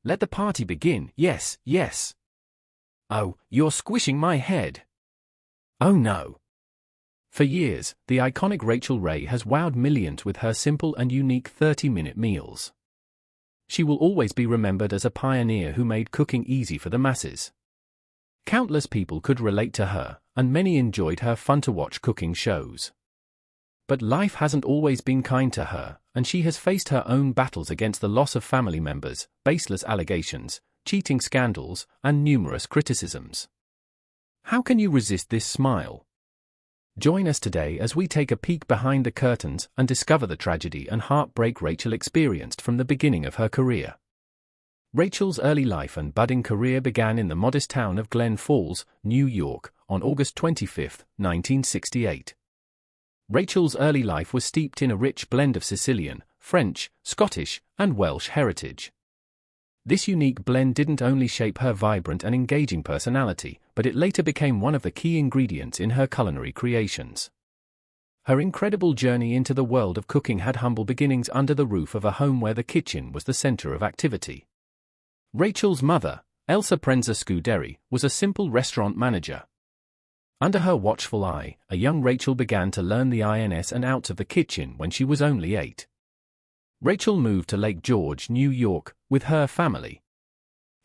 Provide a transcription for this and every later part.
let the party begin. Yes, yes. Oh, you're squishing my head. Oh no. For years, the iconic Rachael Ray has wowed millions with her simple and unique 30-minute meals. She will always be remembered as a pioneer who made cooking easy for the masses. Countless people could relate to her, and many enjoyed her fun-to-watch cooking shows. But life hasn't always been kind to her, and she has faced her own battles against the loss of family members, baseless allegations, cheating scandals, and numerous criticisms. How can you resist this smile? Join us today as we take a peek behind the curtains and discover the tragedy and heartbreak Rachael experienced from the beginning of her career. Rachael's early life and budding career began in the modest town of Glen Falls, New York, on August 25, 1968. Rachael's early life was steeped in a rich blend of Sicilian, French, Scottish, and Welsh heritage. This unique blend didn't only shape her vibrant and engaging personality, but it later became one of the key ingredients in her culinary creations. Her incredible journey into the world of cooking had humble beginnings under the roof of a home where the kitchen was the center of activity. Rachael's mother, Elsa Prenza Scuderi, was a simple restaurant manager. Under her watchful eye, a young Rachael began to learn the ins and outs of the kitchen when she was only 8. Rachael moved to Lake George, New York, with her family.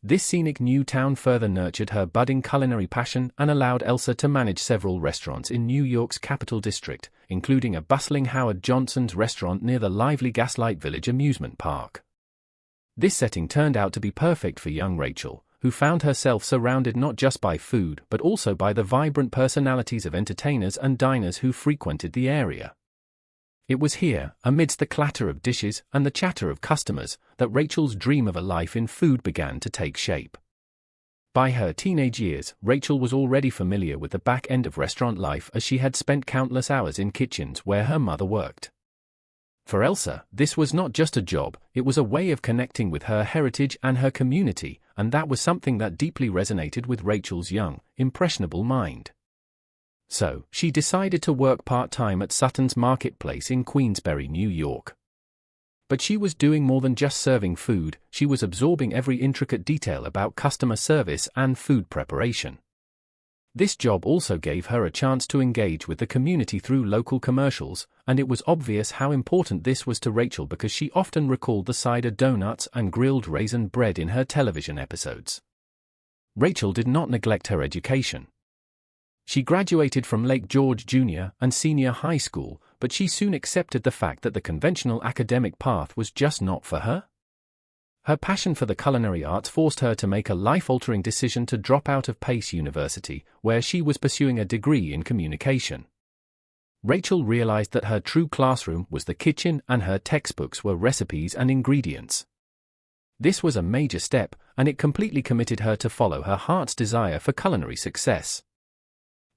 This scenic new town further nurtured her budding culinary passion and allowed Elsa to manage several restaurants in New York's Capital District, including a bustling Howard Johnson's restaurant near the lively Gaslight Village amusement park. This setting turned out to be perfect for young Rachael, who found herself surrounded not just by food but also by the vibrant personalities of entertainers and diners who frequented the area. It was here, amidst the clatter of dishes and the chatter of customers, that Rachael's dream of a life in food began to take shape. By her teenage years, Rachael was already familiar with the back end of restaurant life as she had spent countless hours in kitchens where her mother worked. For Elsa, this was not just a job, it was a way of connecting with her heritage and her community, and that was something that deeply resonated with Rachael's young, impressionable mind. So, she decided to work part-time at Sutton's Marketplace in Queensbury, New York. But she was doing more than just serving food, she was absorbing every intricate detail about customer service and food preparation. This job also gave her a chance to engage with the community through local commercials, and it was obvious how important this was to Rachael because she often recalled the cider donuts and grilled raisin bread in her television episodes. Rachael did not neglect her education. She graduated from Lake George Junior and Senior High School, but she soon accepted the fact that the conventional academic path was just not for her. Her passion for the culinary arts forced her to make a life-altering decision to drop out of Pace University, where she was pursuing a degree in communication. Rachael realized that her true classroom was the kitchen and her textbooks were recipes and ingredients. This was a major step, and it completely committed her to follow her heart's desire for culinary success.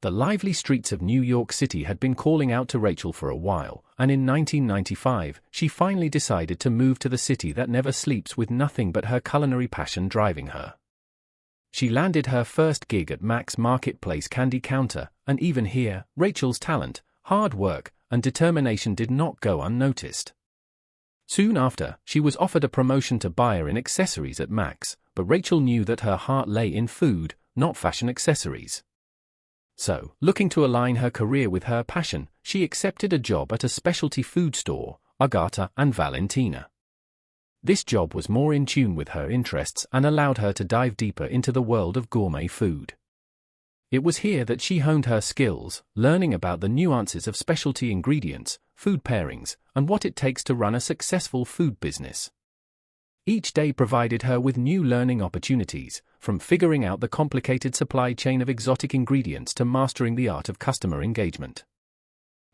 The lively streets of New York City had been calling out to Rachael for a while, and in 1995, she finally decided to move to the city that never sleeps with nothing but her culinary passion driving her. She landed her first gig at Mac's Marketplace candy counter, and even here, Rachael's talent, hard work, and determination did not go unnoticed. Soon after, she was offered a promotion to buyer in accessories at Mac's, but Rachael knew that her heart lay in food, not fashion accessories. So, looking to align her career with her passion, she accepted a job at a specialty food store, Agata and Valentina. This job was more in tune with her interests and allowed her to dive deeper into the world of gourmet food. It was here that she honed her skills, learning about the nuances of specialty ingredients, food pairings, and what it takes to run a successful food business. Each day provided her with new learning opportunities, from figuring out the complicated supply chain of exotic ingredients to mastering the art of customer engagement.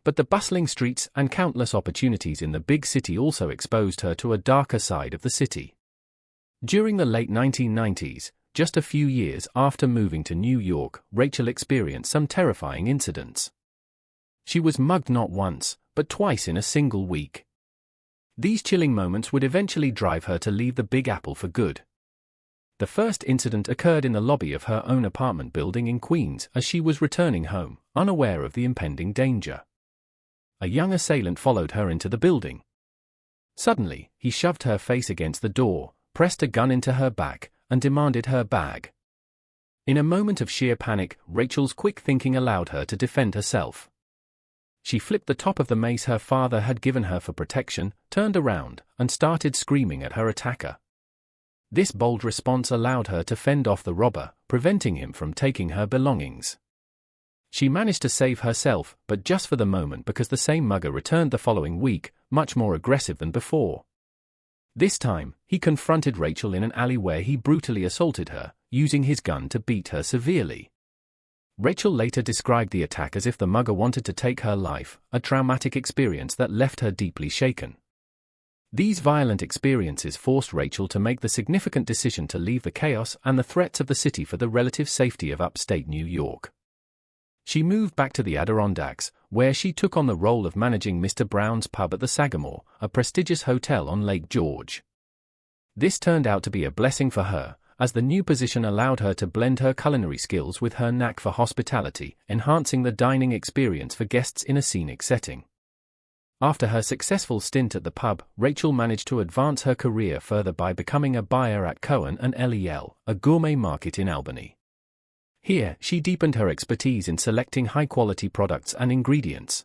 But the bustling streets and countless opportunities in the big city also exposed her to a darker side of the city. During the late 1990s, just a few years after moving to New York, Rachael experienced some terrifying incidents. She was mugged not once, but twice in a single week. These chilling moments would eventually drive her to leave the Big Apple for good. The first incident occurred in the lobby of her own apartment building in Queens as she was returning home, unaware of the impending danger. A young assailant followed her into the building. Suddenly, he shoved her face against the door, pressed a gun into her back, and demanded her bag. In a moment of sheer panic, Rachel's quick thinking allowed her to defend herself. She flipped the top of the mace her father had given her for protection, turned around, and started screaming at her attacker. This bold response allowed her to fend off the robber, preventing him from taking her belongings. She managed to save herself, but just for the moment, because the same mugger returned the following week, much more aggressive than before. This time, he confronted Rachael in an alley where he brutally assaulted her, using his gun to beat her severely. Rachael later described the attack as if the mugger wanted to take her life, a traumatic experience that left her deeply shaken. These violent experiences forced Rachael to make the significant decision to leave the chaos and the threats of the city for the relative safety of upstate New York. She moved back to the Adirondacks, where she took on the role of managing Mr. Brown's Pub at the Sagamore, a prestigious hotel on Lake George. This turned out to be a blessing for her, as the new position allowed her to blend her culinary skills with her knack for hospitality, enhancing the dining experience for guests in a scenic setting. After her successful stint at the pub, Rachael managed to advance her career further by becoming a buyer at Cohen & Lel, a gourmet market in Albany. Here, she deepened her expertise in selecting high-quality products and ingredients.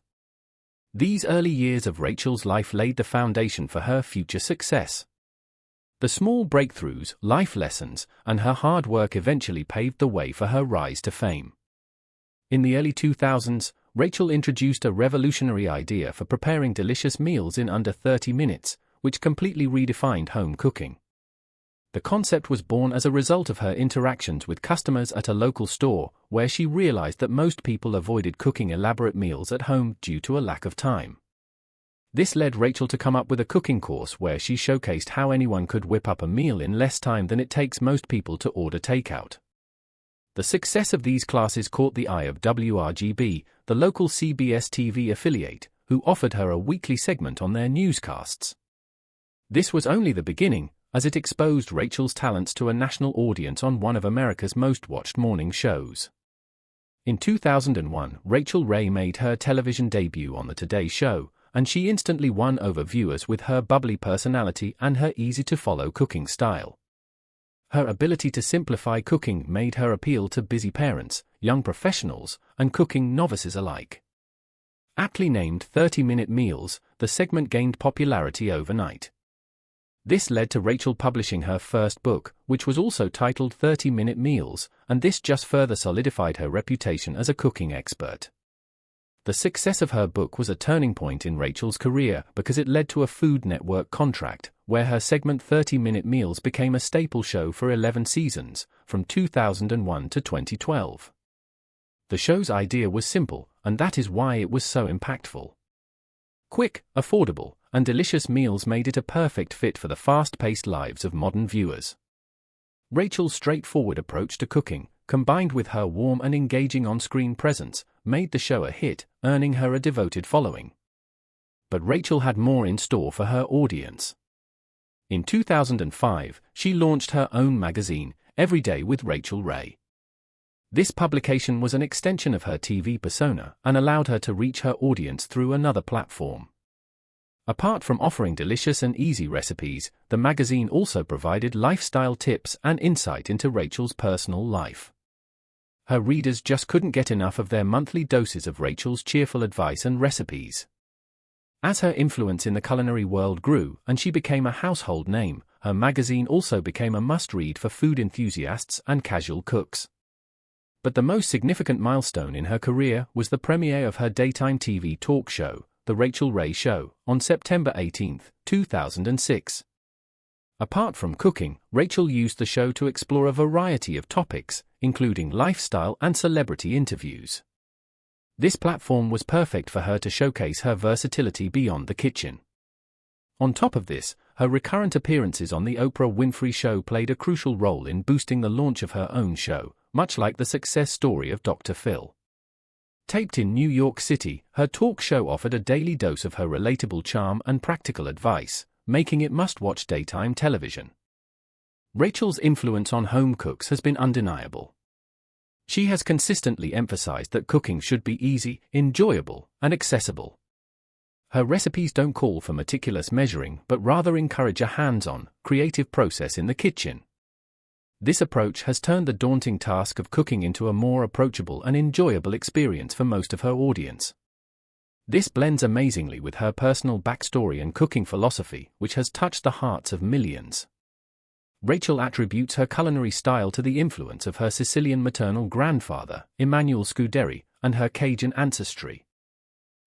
These early years of Rachel's life laid the foundation for her future success. The small breakthroughs, life lessons, and her hard work eventually paved the way for her rise to fame. In the early 2000s, Rachael introduced a revolutionary idea for preparing delicious meals in under 30 minutes, which completely redefined home cooking. The concept was born as a result of her interactions with customers at a local store, where she realized that most people avoided cooking elaborate meals at home due to a lack of time. This led Rachael to come up with a cooking course where she showcased how anyone could whip up a meal in less time than it takes most people to order takeout. The success of these classes caught the eye of WRGB, the local CBS TV affiliate, who offered her a weekly segment on their newscasts. This was only the beginning, as it exposed Rachel's talents to a national audience on one of America's most watched morning shows. In 2001, Rachael Ray made her television debut on The Today Show, and she instantly won over viewers with her bubbly personality and her easy-to-follow cooking style. Her ability to simplify cooking made her appeal to busy parents, young professionals, and cooking novices alike. Aptly named 30-minute meals, the segment gained popularity overnight. This led to Rachael publishing her first book, which was also titled 30-Minute Meals, and this just further solidified her reputation as a cooking expert. The success of her book was a turning point in Rachel's career because it led to a Food Network contract, where her segment 30-Minute Meals became a staple show for 11 seasons, from 2001 to 2012. The show's idea was simple, and that is why it was so impactful. Quick, affordable, and delicious meals made it a perfect fit for the fast-paced lives of modern viewers. Rachel's straightforward approach to cooking, combined with her warm and engaging on-screen presence, made the show a hit, earning her a devoted following. But Rachael had more in store for her audience. In 2005, she launched her own magazine, Every Day with Rachael Ray. This publication was an extension of her TV persona and allowed her to reach her audience through another platform. Apart from offering delicious and easy recipes, the magazine also provided lifestyle tips and insight into Rachel's personal life. Her readers just couldn't get enough of their monthly doses of Rachel's cheerful advice and recipes. As her influence in the culinary world grew and she became a household name, her magazine also became a must-read for food enthusiasts and casual cooks. But the most significant milestone in her career was the premiere of her daytime TV talk show, The Rachael Ray Show, on September 18, 2006. Apart from cooking, Rachael used the show to explore a variety of topics, including lifestyle and celebrity interviews. This platform was perfect for her to showcase her versatility beyond the kitchen. On top of this, her recurrent appearances on The Oprah Winfrey Show played a crucial role in boosting the launch of her own show, much like the success story of Dr. Phil. Taped in New York City, her talk show offered a daily dose of her relatable charm and practical advice, making it must-watch daytime television. Rachel's influence on home cooks has been undeniable. She has consistently emphasized that cooking should be easy, enjoyable, and accessible. Her recipes don't call for meticulous measuring but rather encourage a hands-on, creative process in the kitchen. This approach has turned the daunting task of cooking into a more approachable and enjoyable experience for most of her audience. This blends amazingly with her personal backstory and cooking philosophy, which has touched the hearts of millions. Rachael attributes her culinary style to the influence of her Sicilian maternal grandfather, Emanuele Scuderi, and her Cajun ancestry.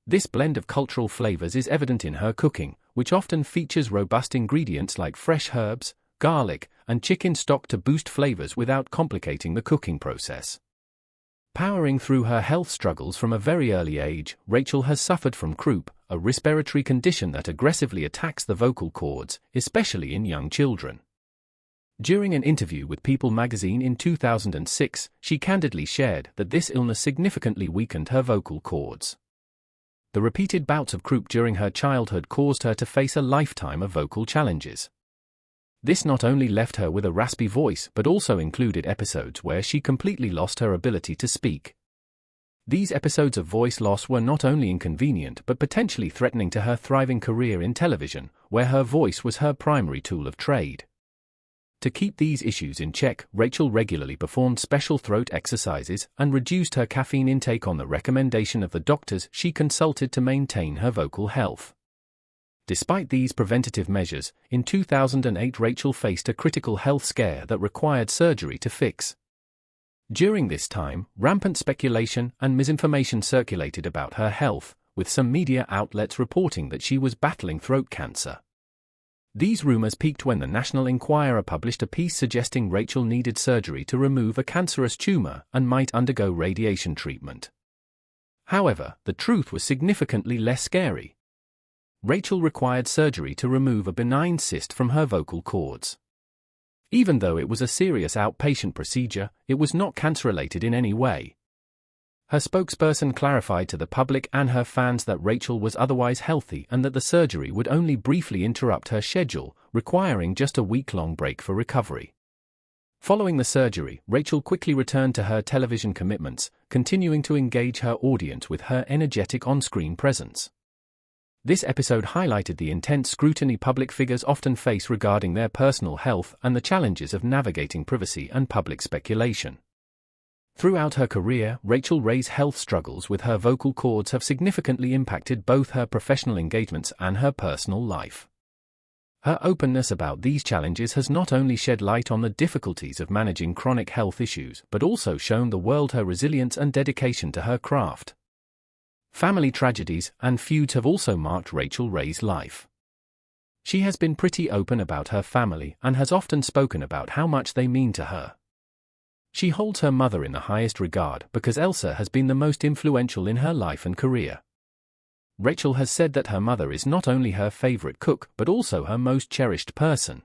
This blend of cultural flavors is evident in her cooking, which often features robust ingredients like fresh herbs, garlic, and chicken stock to boost flavors without complicating the cooking process. Powering through her health struggles from a very early age, Rachael has suffered from croup, a respiratory condition that aggressively attacks the vocal cords, especially in young children. During an interview with People magazine in 2006, she candidly shared that this illness significantly weakened her vocal cords. The repeated bouts of croup during her childhood caused her to face a lifetime of vocal challenges. This not only left her with a raspy voice but also included episodes where she completely lost her ability to speak. These episodes of voice loss were not only inconvenient but potentially threatening to her thriving career in television, where her voice was her primary tool of trade. To keep these issues in check, Rachael regularly performed special throat exercises and reduced her caffeine intake on the recommendation of the doctors she consulted to maintain her vocal health. Despite these preventative measures, in 2008 Rachael faced a critical health scare that required surgery to fix. During this time, rampant speculation and misinformation circulated about her health, with some media outlets reporting that she was battling throat cancer. These rumors peaked when the National Enquirer published a piece suggesting Rachael needed surgery to remove a cancerous tumor and might undergo radiation treatment. However, the truth was significantly less scary. Rachael required surgery to remove a benign cyst from her vocal cords. Even though it was a serious outpatient procedure, it was not cancer-related in any way. Her spokesperson clarified to the public and her fans that Rachael was otherwise healthy and that the surgery would only briefly interrupt her schedule, requiring just a week-long break for recovery. Following the surgery, Rachael quickly returned to her television commitments, continuing to engage her audience with her energetic on-screen presence. This episode highlighted the intense scrutiny public figures often face regarding their personal health and the challenges of navigating privacy and public speculation. Throughout her career, Rachael Ray's health struggles with her vocal cords have significantly impacted both her professional engagements and her personal life. Her openness about these challenges has not only shed light on the difficulties of managing chronic health issues but also shown the world her resilience and dedication to her craft. Family tragedies and feuds have also marked Rachael Ray's life. She has been pretty open about her family and has often spoken about how much they mean to her. She holds her mother in the highest regard because Elsa has been the most influential in her life and career. Rachael has said that her mother is not only her favorite cook but also her most cherished person.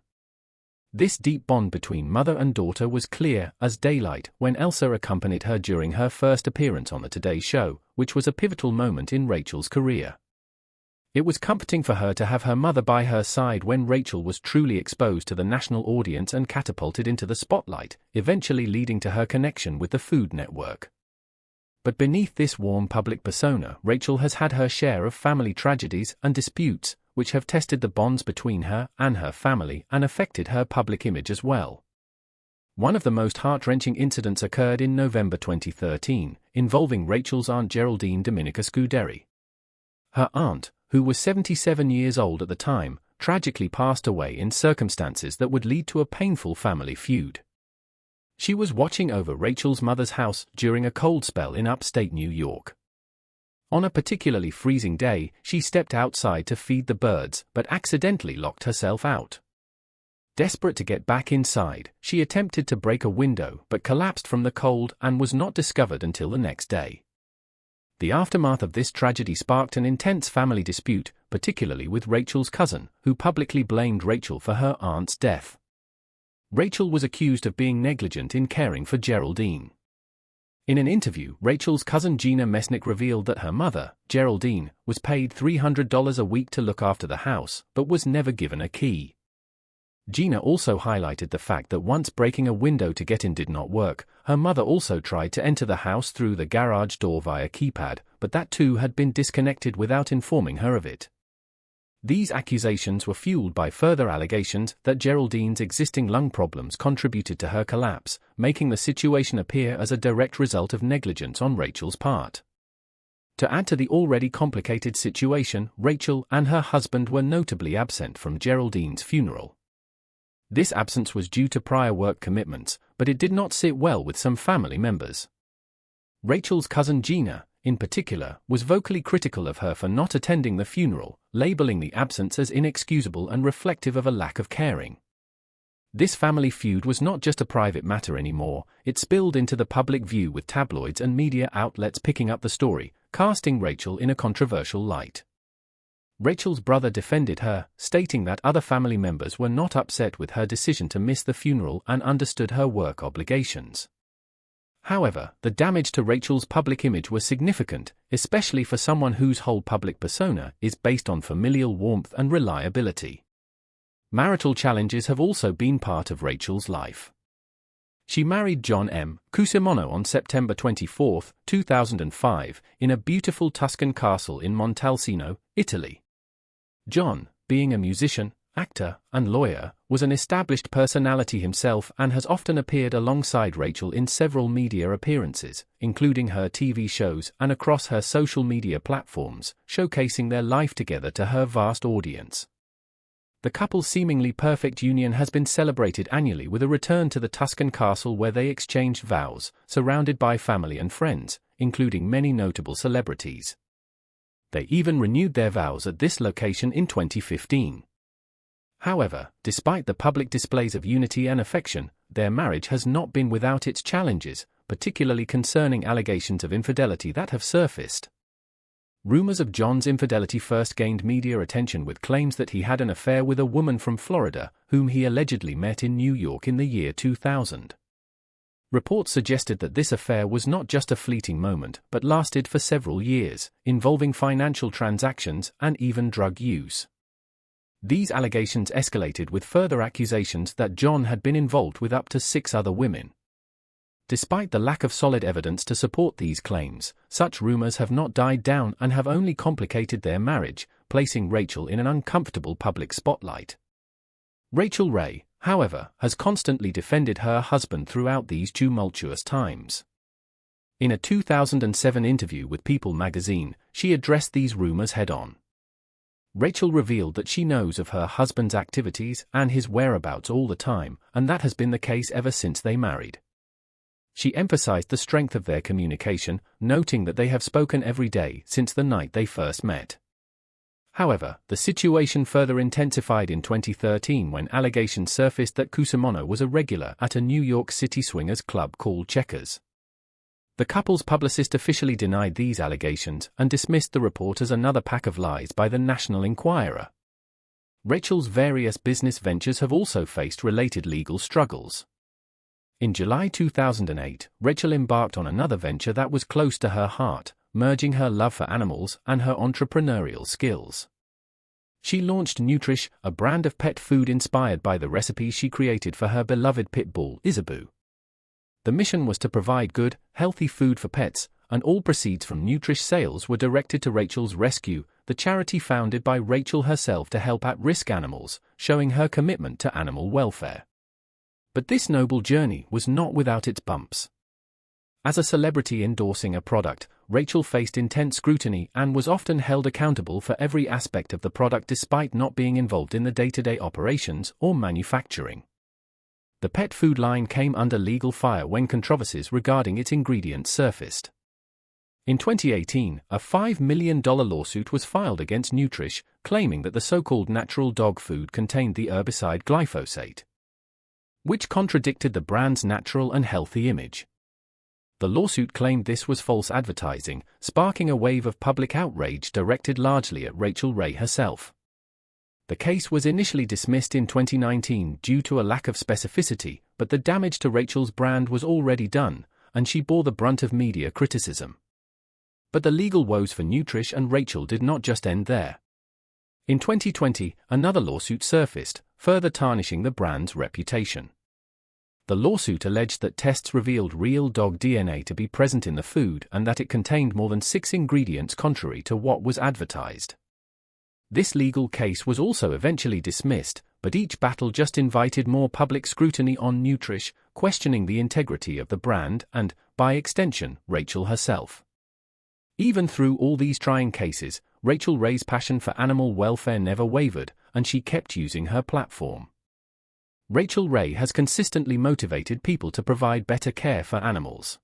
This deep bond between mother and daughter was clear as daylight when Elsa accompanied her during her first appearance on the Today Show, which was a pivotal moment in Rachael's career. It was comforting for her to have her mother by her side when Rachael was truly exposed to the national audience and catapulted into the spotlight, eventually leading to her connection with the Food Network. But beneath this warm public persona, Rachael has had her share of family tragedies and disputes, which have tested the bonds between her and her family and affected her public image as well. One of the most heart-wrenching incidents occurred in November 2013, involving Rachael's aunt Geraldine Dominica Scuderi. Her aunt, who was 77 years old at the time, tragically passed away in circumstances that would lead to a painful family feud. She was watching over Rachael's mother's house during a cold spell in upstate New York. On a particularly freezing day, she stepped outside to feed the birds, but accidentally locked herself out. Desperate to get back inside, she attempted to break a window but collapsed from the cold and was not discovered until the next day. The aftermath of this tragedy sparked an intense family dispute, particularly with Rachael's cousin, who publicly blamed Rachael for her aunt's death. Rachael was accused of being negligent in caring for Geraldine. In an interview, Rachael's cousin Gina Mesnick revealed that her mother, Geraldine, was paid $300 a week to look after the house, but was never given a key. Gina also highlighted the fact that once breaking a window to get in did not work, her mother also tried to enter the house through the garage door via keypad, but that too had been disconnected without informing her of it. These accusations were fueled by further allegations that Geraldine's existing lung problems contributed to her collapse, making the situation appear as a direct result of negligence on Rachel's part. To add to the already complicated situation, Rachael and her husband were notably absent from Geraldine's funeral. This absence was due to prior work commitments, but it did not sit well with some family members. Rachel's cousin Gina, in particular, was vocally critical of her for not attending the funeral, labeling the absence as inexcusable and reflective of a lack of caring. This family feud was not just a private matter anymore, it spilled into the public view with tabloids and media outlets picking up the story, casting Rachael in a controversial light. Rachel's brother defended her, stating that other family members were not upset with her decision to miss the funeral and understood her work obligations. However, the damage to Rachel's public image was significant, especially for someone whose whole public persona is based on familial warmth and reliability. Marital challenges have also been part of Rachel's life. She married John M. Cusimano on September 24, 2005, in a beautiful Tuscan castle in Montalcino, Italy. John, being a musician, actor, and lawyer, was an established personality himself and has often appeared alongside Rachael in several media appearances, including her TV shows and across her social media platforms, showcasing their life together to her vast audience. The couple's seemingly perfect union has been celebrated annually with a return to the Tuscan castle where they exchanged vows, surrounded by family and friends, including many notable celebrities. They even renewed their vows at this location in 2015. However, despite the public displays of unity and affection, their marriage has not been without its challenges, particularly concerning allegations of infidelity that have surfaced. Rumors of John's infidelity first gained media attention with claims that he had an affair with a woman from Florida, whom he allegedly met in New York in the year 2000. Reports suggested that this affair was not just a fleeting moment but lasted for several years, involving financial transactions and even drug use. These allegations escalated with further accusations that John had been involved with up to 6 other women. Despite the lack of solid evidence to support these claims, such rumors have not died down and have only complicated their marriage, placing Rachael in an uncomfortable public spotlight. Rachael Ray, however, has constantly defended her husband throughout these tumultuous times. In a 2007 interview with People magazine, she addressed these rumors head-on. Rachael revealed that she knows of her husband's activities and his whereabouts all the time, and that has been the case ever since they married. She emphasized the strength of their communication, noting that they have spoken every day since the night they first met. However, the situation further intensified in 2013 when allegations surfaced that Cusimano was a regular at a New York City swingers club called Checkers. The couple's publicist officially denied these allegations and dismissed the report as another pack of lies by the National Enquirer. Rachel's various business ventures have also faced related legal struggles. In July 2008, Rachael embarked on another venture that was close to her heart, merging her love for animals and her entrepreneurial skills. She launched Nutrish, a brand of pet food inspired by the recipes she created for her beloved pit bull, Isabu. The mission was to provide good, healthy food for pets, and all proceeds from Nutrish sales were directed to Rachel's Rescue, the charity founded by Rachael herself to help at-risk animals, showing her commitment to animal welfare. But this noble journey was not without its bumps. As a celebrity endorsing a product, Rachael faced intense scrutiny and was often held accountable for every aspect of the product despite not being involved in the day-to-day operations or manufacturing. The pet food line came under legal fire when controversies regarding its ingredients surfaced. In 2018, a $5 million lawsuit was filed against Nutrish, claiming that the so-called natural dog food contained the herbicide glyphosate, which contradicted the brand's natural and healthy image. The lawsuit claimed this was false advertising, sparking a wave of public outrage directed largely at Rachael Ray herself. The case was initially dismissed in 2019 due to a lack of specificity, but the damage to Rachel's brand was already done, and she bore the brunt of media criticism. But the legal woes for Nutrish and Rachael did not just end there. In 2020, another lawsuit surfaced, further tarnishing the brand's reputation. The lawsuit alleged that tests revealed real dog DNA to be present in the food and that it contained more than 6 ingredients contrary to what was advertised. This legal case was also eventually dismissed, but each battle just invited more public scrutiny on Nutrish, questioning the integrity of the brand and, by extension, Rachael herself. Even through all these trying cases, Rachael Ray's passion for animal welfare never wavered, and she kept using her platform. Rachael Ray has consistently motivated people to provide better care for animals.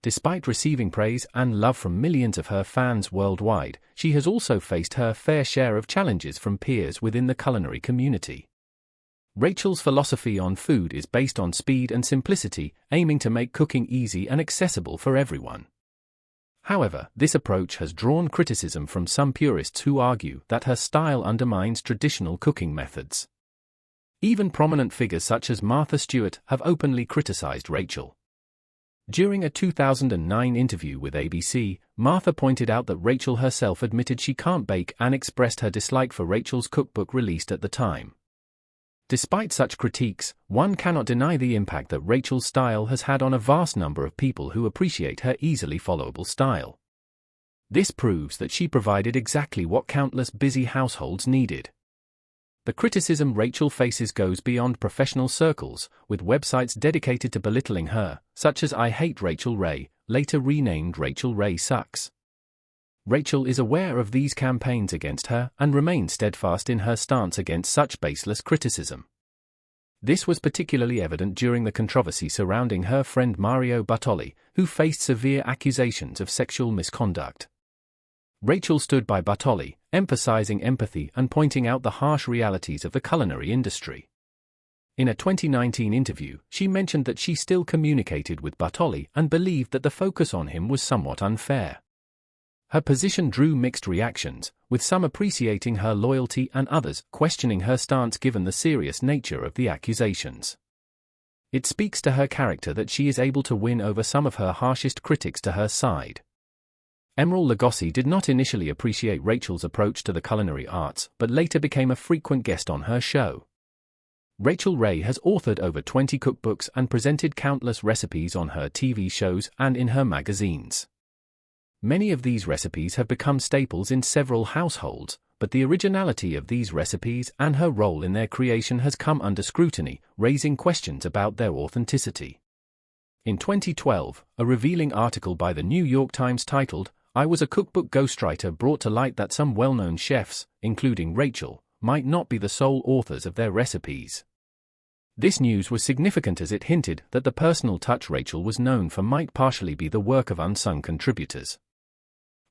Despite receiving praise and love from millions of her fans worldwide, she has also faced her fair share of challenges from peers within the culinary community. Rachael's philosophy on food is based on speed and simplicity, aiming to make cooking easy and accessible for everyone. However, this approach has drawn criticism from some purists who argue that her style undermines traditional cooking methods. Even prominent figures such as Martha Stewart have openly criticized Rachael. During a 2009 interview with ABC, Martha pointed out that Rachael herself admitted she can't bake and expressed her dislike for Rachael's cookbook released at the time. Despite such critiques, one cannot deny the impact that Rachael's style has had on a vast number of people who appreciate her easily followable style. This proves that she provided exactly what countless busy households needed. The criticism Rachael faces goes beyond professional circles, with websites dedicated to belittling her, such as I Hate Rachael Ray, later renamed Rachael Ray Sucks. Rachael is aware of these campaigns against her and remains steadfast in her stance against such baseless criticism. This was particularly evident during the controversy surrounding her friend Mario Bartoli, who faced severe accusations of sexual misconduct. Rachael stood by Bartoli, emphasizing empathy and pointing out the harsh realities of the culinary industry. In a 2019 interview, she mentioned that she still communicated with Bartoli and believed that the focus on him was somewhat unfair. Her position drew mixed reactions, with some appreciating her loyalty and others questioning her stance given the serious nature of the accusations. It speaks to her character that she is able to win over some of her harshest critics to her side. Emeril Lagasse did not initially appreciate Rachael's approach to the culinary arts, but later became a frequent guest on her show. Rachael Ray has authored over 20 cookbooks and presented countless recipes on her TV shows and in her magazines. Many of these recipes have become staples in several households, but the originality of these recipes and her role in their creation has come under scrutiny, raising questions about their authenticity. In 2012, a revealing article by the New York Times titled, "I Was a Cookbook Ghostwriter" brought to light that some well-known chefs, including Rachael, might not be the sole authors of their recipes. This news was significant as it hinted that the personal touch Rachael was known for might partially be the work of unsung contributors.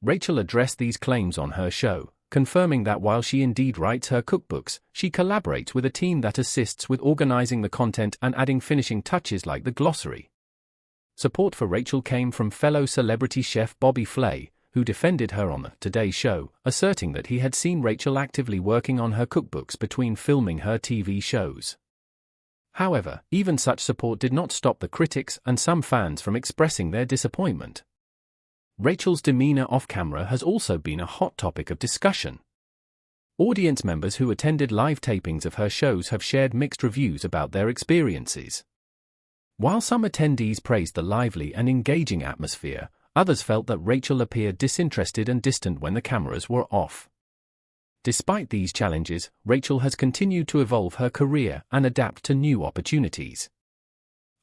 Rachael addressed these claims on her show, confirming that while she indeed writes her cookbooks, she collaborates with a team that assists with organizing the content and adding finishing touches like the glossary. Support for Rachael came from fellow celebrity chef Bobby Flay, who defended her on the Today Show, asserting that he had seen Rachael actively working on her cookbooks between filming her TV shows. However, even such support did not stop the critics and some fans from expressing their disappointment. Rachael's demeanor off-camera has also been a hot topic of discussion. Audience members who attended live tapings of her shows have shared mixed reviews about their experiences. While some attendees praised the lively and engaging atmosphere, others felt that Rachael appeared disinterested and distant when the cameras were off. Despite these challenges, Rachael has continued to evolve her career and adapt to new opportunities.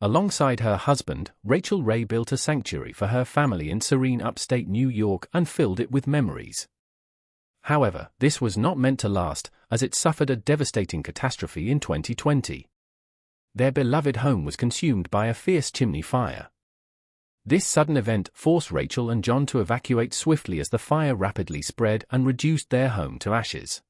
Alongside her husband, Rachael Ray built a sanctuary for her family in serene upstate New York and filled it with memories. However, this was not meant to last, as it suffered a devastating catastrophe in 2020. Their beloved home was consumed by a fierce chimney fire. This sudden event forced Rachael and John to evacuate swiftly as the fire rapidly spread and reduced their home to ashes.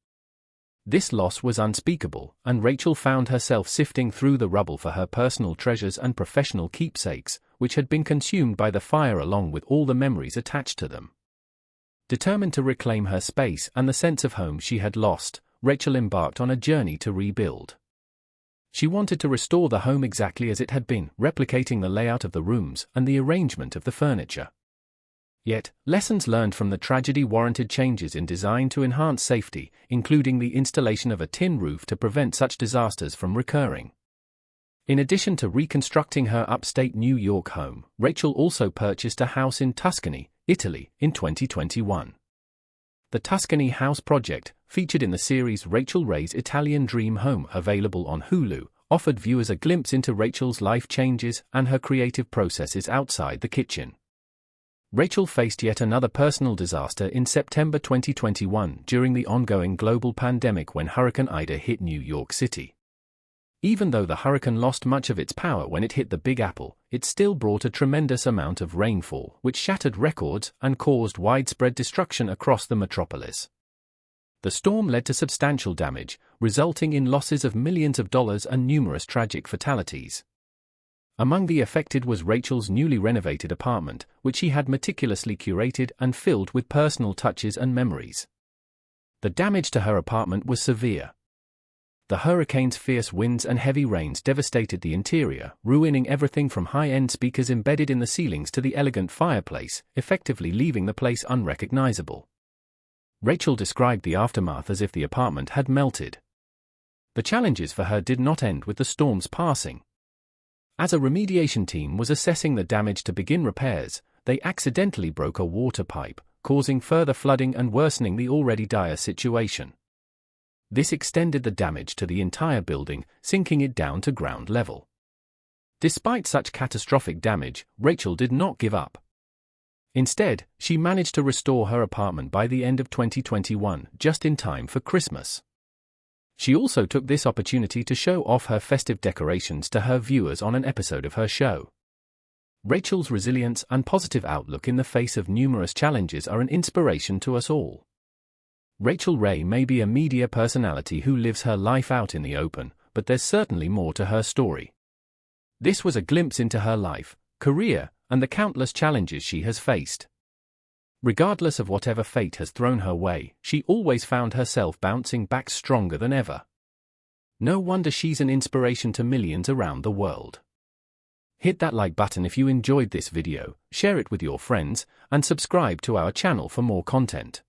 This loss was unspeakable, and Rachael found herself sifting through the rubble for her personal treasures and professional keepsakes, which had been consumed by the fire along with all the memories attached to them. Determined to reclaim her space and the sense of home she had lost, Rachael embarked on a journey to rebuild. She wanted to restore the home exactly as it had been, replicating the layout of the rooms and the arrangement of the furniture. Yet, lessons learned from the tragedy warranted changes in design to enhance safety, including the installation of a tin roof to prevent such disasters from recurring. In addition to reconstructing her upstate New York home, Rachael also purchased a house in Tuscany, Italy, in 2021. The Tuscany House project, featured in the series Rachael Ray's Italian Dream Home, available on Hulu, offered viewers a glimpse into Rachael's life changes and her creative processes outside the kitchen. Rachael faced yet another personal disaster in September 2021 during the ongoing global pandemic when Hurricane Ida hit New York City. Even though the hurricane lost much of its power when it hit the Big Apple, it still brought a tremendous amount of rainfall, which shattered records and caused widespread destruction across the metropolis. The storm led to substantial damage, resulting in losses of millions of dollars and numerous tragic fatalities. Among the affected was Rachael's newly renovated apartment, which she had meticulously curated and filled with personal touches and memories. The damage to her apartment was severe. The hurricane's fierce winds and heavy rains devastated the interior, ruining everything from high-end speakers embedded in the ceilings to the elegant fireplace, effectively leaving the place unrecognizable. Rachael described the aftermath as if the apartment had melted. The challenges for her did not end with the storm's passing. As a remediation team was assessing the damage to begin repairs, they accidentally broke a water pipe, causing further flooding and worsening the already dire situation. This extended the damage to the entire building, sinking it down to ground level. Despite such catastrophic damage, Rachael did not give up. Instead, she managed to restore her apartment by the end of 2021, just in time for Christmas. She also took this opportunity to show off her festive decorations to her viewers on an episode of her show. Rachael's resilience and positive outlook in the face of numerous challenges are an inspiration to us all. Rachael Ray may be a media personality who lives her life out in the open, but there's certainly more to her story. This was a glimpse into her life, career, and the countless challenges she has faced. Regardless of whatever fate has thrown her way, she always found herself bouncing back stronger than ever. No wonder she's an inspiration to millions around the world. Hit that like button if you enjoyed this video, share it with your friends, and subscribe to our channel for more content.